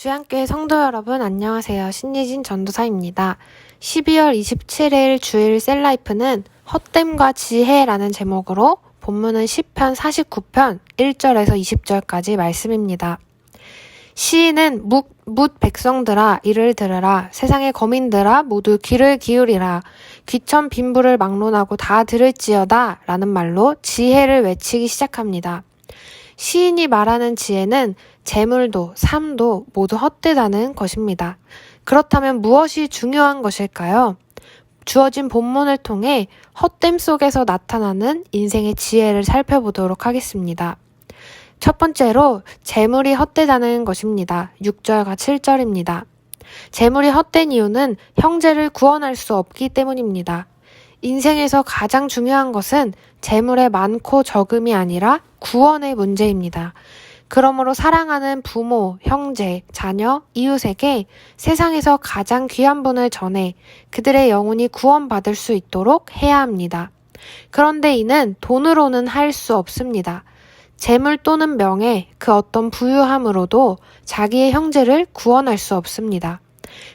주양교회 성도 여러분 안녕하세요. 신예진 전도사입니다. 12월 27일 주일 셀라이프는 헛됨과 지혜라는 제목으로 본문은 시편 49편 1절에서 20절까지 말씀입니다. 시인은 뭇 백성들아 이를 들으라. 세상의 거민들아 모두 귀를 기울이라. 귀천 빈부를 막론하고 다 들을지어다 라는 말로 지혜를 외치기 시작합니다. 시인이 말하는 지혜는 재물도 삶도 모두 헛되다는 것입니다. 그렇다면 무엇이 중요한 것일까요? 주어진 본문을 통해 헛됨 속에서 나타나는 인생의 지혜를 살펴보도록 하겠습니다. 첫 번째로 재물이 헛되다는 것입니다. 6절과 7절입니다. 재물이 헛된 이유는 형제를 구원할 수 없기 때문입니다. 인생에서 가장 중요한 것은 재물의 많고 적음이 아니라 구원의 문제입니다. 그러므로 사랑하는 부모, 형제, 자녀, 이웃에게 세상에서 가장 귀한 분을 전해 그들의 영혼이 구원받을 수 있도록 해야 합니다. 그런데 이는 돈으로는 할 수 없습니다. 재물 또는 명예, 그 어떤 부유함으로도 자기의 형제를 구원할 수 없습니다.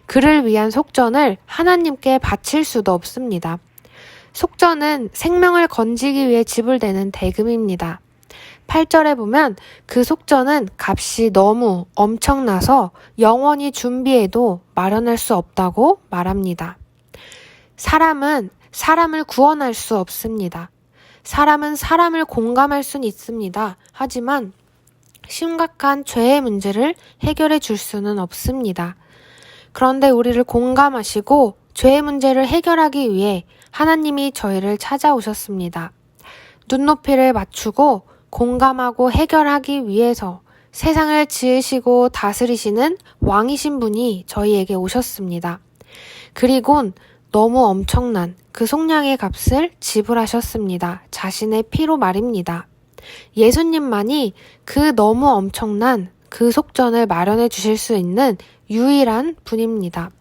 그를 위한 속전을 하나님께 바칠 수도 없습니다. 속전은 생명을 건지기 위해 지불되는 대금입니다. 8절에 보면 그 속전은 값이 너무 엄청나서 영원히 준비해도 마련할 수 없다고 말합니다. 사람은 사람을 구원할 수 없습니다. 사람은 사람을 공감할 수는 있습니다. 하지만 심각한 죄의 문제를 해결해 줄 수는 없습니다. 그런데 우리를 공감하시고 죄의 문제를 해결하기 위해 하나님이 저희를 찾아오셨습니다. 눈높이를 맞추고 공감하고 해결하기 위해서 세상을 지으시고 다스리시는 왕이신 분이 저희에게 오셨습니다. 그리곤 너무 엄청난 그 속량의 값을 지불하셨습니다. 자신의 피로 말입니다. 예수님만이 그 너무 엄청난 그 속전을 마련해 주실 수 있는 유일한 분입니다.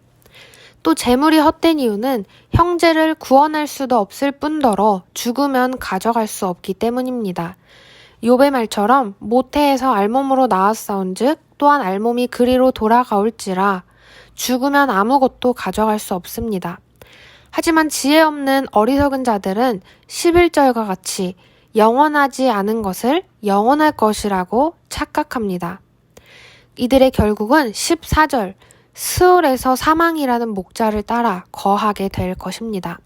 또 재물이 헛된 이유는 형제를 구원할 수도 없을 뿐더러 죽으면 가져갈 수 없기 때문입니다. 욥의 말처럼 모태에서 알몸으로 나왔사온즉 또한 알몸이 그리로 돌아가올지라 죽으면 아무것도 가져갈 수 없습니다. 하지만 지혜 없는 어리석은 자들은 11절과 같이 영원하지 않은 것을 영원할 것이라고 착각합니다. 이들의 결국은 14절 스올에서 사망이라는 목자를 따라 거하게 될 것입니다.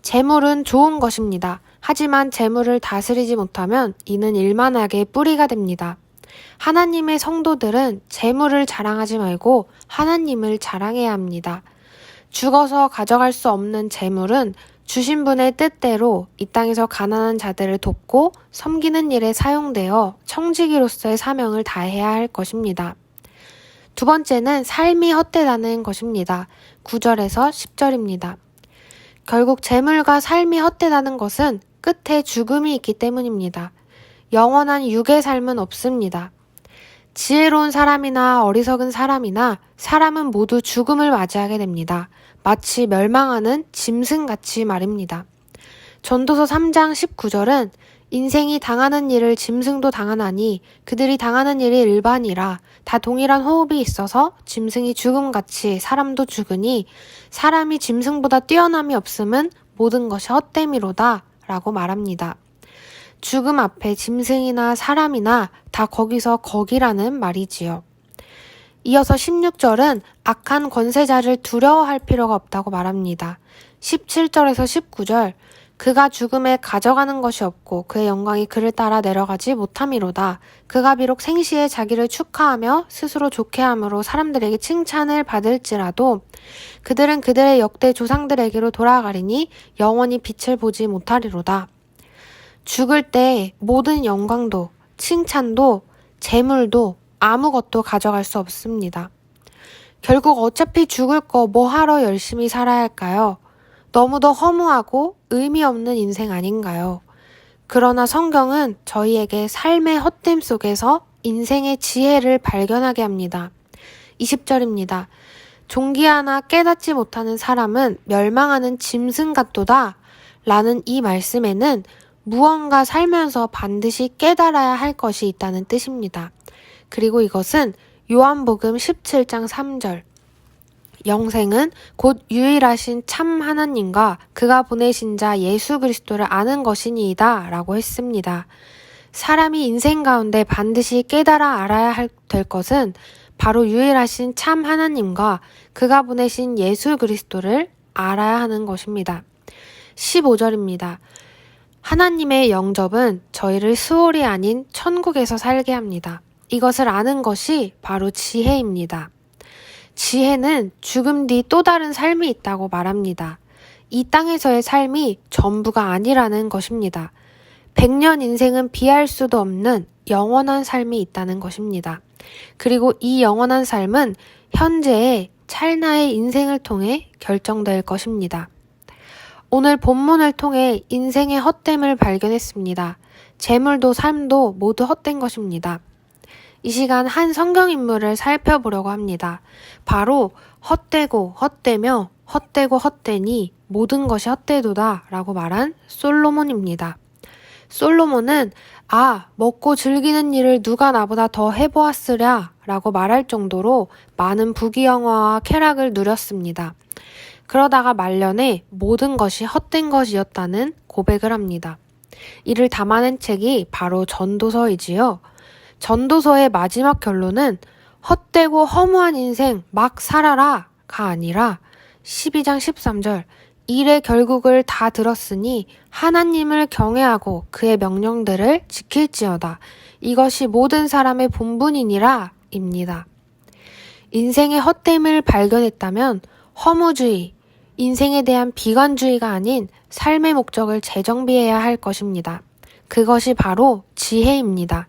재물은 좋은 것입니다. 하지만 재물을 다스리지 못하면 이는 일만하게 뿌리가 됩니다. 하나님의 성도들은 재물을 자랑하지 말고 하나님을 자랑해야 합니다. 죽어서 가져갈 수 없는 재물은 주신 분의 뜻대로 이 땅에서 가난한 자들을 돕고 섬기는 일에 사용되어 청지기로서의 사명을 다해야 할 것입니다. 두 번째는 삶이 헛되다는 것입니다. 9절에서 10절입니다. 결국 재물과 삶이 헛되다는 것은 끝에 죽음이 있기 때문입니다. 영원한 육의 삶은 없습니다. 지혜로운 사람이나 어리석은 사람이나 사람은 모두 죽음을 맞이하게 됩니다. 마치 멸망하는 짐승같이 말입니다. 전도서 3장 19절은 인생이 당하는 일을 짐승도 당하나니 그들이 당하는 일이 일반이라 다 동일한 호흡이 있어서 짐승이 죽음같이 사람도 죽으니 사람이 짐승보다 뛰어남이 없음은 모든 것이 헛됨이로다 라고 말합니다. 죽음 앞에 짐승이나 사람이나 다 거기서 거기라는 말이지요. 이어서 16절은 악한 권세자를 두려워할 필요가 없다고 말합니다. 17절에서 19절 그가 죽음에 가져가는 것이 없고 그의 영광이 그를 따라 내려가지 못함이로다. 그가 비록 생시에 자기를 축하하며 스스로 좋게 함으로 사람들에게 칭찬을 받을지라도 그들은 그들의 역대 조상들에게로 돌아가리니 영원히 빛을 보지 못하리로다. 죽을 때 모든 영광도 칭찬도 재물도 아무것도 가져갈 수 없습니다. 결국 어차피 죽을 거 뭐 하러 열심히 살아야 할까요? 너무도 허무하고 의미 없는 인생 아닌가요? 그러나 성경은 저희에게 삶의 헛됨 속에서 인생의 지혜를 발견하게 합니다. 20절입니다. 존귀하나 깨닫지 못하는 사람은 멸망하는 짐승 같도다 라는 이 말씀에는 무언가 살면서 반드시 깨달아야 할 것이 있다는 뜻입니다. 그리고 이것은 요한복음 17장 3절. 영생은 곧 유일하신 참 하나님과 그가 보내신 자 예수 그리스도를 아는 것이니이다 라고 했습니다. 사람이 인생 가운데 반드시 깨달아 알아야 될 것은 바로 유일하신 참 하나님과 그가 보내신 예수 그리스도를 알아야 하는 것입니다. 15절입니다. 하나님의 영접은 저희를 스올이 아닌 천국에서 살게 합니다. 이것을 아는 것이 바로 지혜입니다. 지혜는 죽음 뒤 또 다른 삶이 있다고 말합니다. 이 땅에서의 삶이 전부가 아니라는 것입니다. 100년 인생은 비할 수도 없는 영원한 삶이 있다는 것입니다. 그리고 이 영원한 삶은 현재의 찰나의 인생을 통해 결정될 것입니다. 오늘 본문을 통해 인생의 헛됨을 발견했습니다. 재물도 삶도 모두 헛된 것입니다. 이 시간 한 성경 인물을 살펴보려고 합니다. 바로 헛되고 헛되며 헛되고 헛되니 모든 것이 헛되도다 라고 말한 솔로몬입니다. 솔로몬은 먹고 즐기는 일을 누가 나보다 더 해보았으랴 라고 말할 정도로 많은 부귀영화와 쾌락을 누렸습니다. 그러다가 말년에 모든 것이 헛된 것이었다는 고백을 합니다. 이를 담아낸 책이 바로 전도서이지요. 전도서의 마지막 결론은 헛되고 허무한 인생 막 살아라가 아니라 12장 13절 일의 결국을 다 들었으니 하나님을 경외하고 그의 명령들을 지킬지어다. 이것이 모든 사람의 본분이니라 입니다. 인생의 헛됨을 발견했다면 허무주의, 인생에 대한 비관주의가 아닌 삶의 목적을 재정비해야 할 것입니다. 그것이 바로 지혜입니다.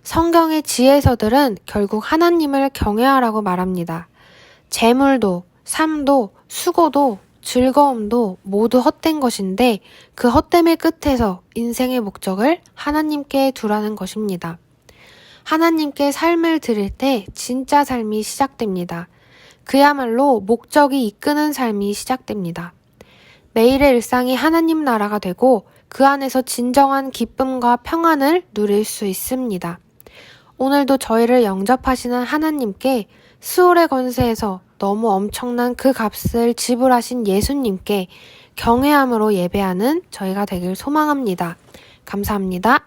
성경의 지혜서들은 결국 하나님을 경외하라고 말합니다. 재물도, 삶도, 수고도, 즐거움도 모두 헛된 것인데 그 헛됨의 끝에서 인생의 목적을 하나님께 두라는 것입니다. 하나님께 삶을 드릴 때 진짜 삶이 시작됩니다. 그야말로 목적이 이끄는 삶이 시작됩니다. 매일의 일상이 하나님 나라가 되고 그 안에서 진정한 기쁨과 평안을 누릴 수 있습니다. 오늘도 저희를 영접하시는 하나님께 스올의 권세에서 너무 엄청난 그 값을 지불하신 예수님께 경외함으로 예배하는 저희가 되길 소망합니다. 감사합니다.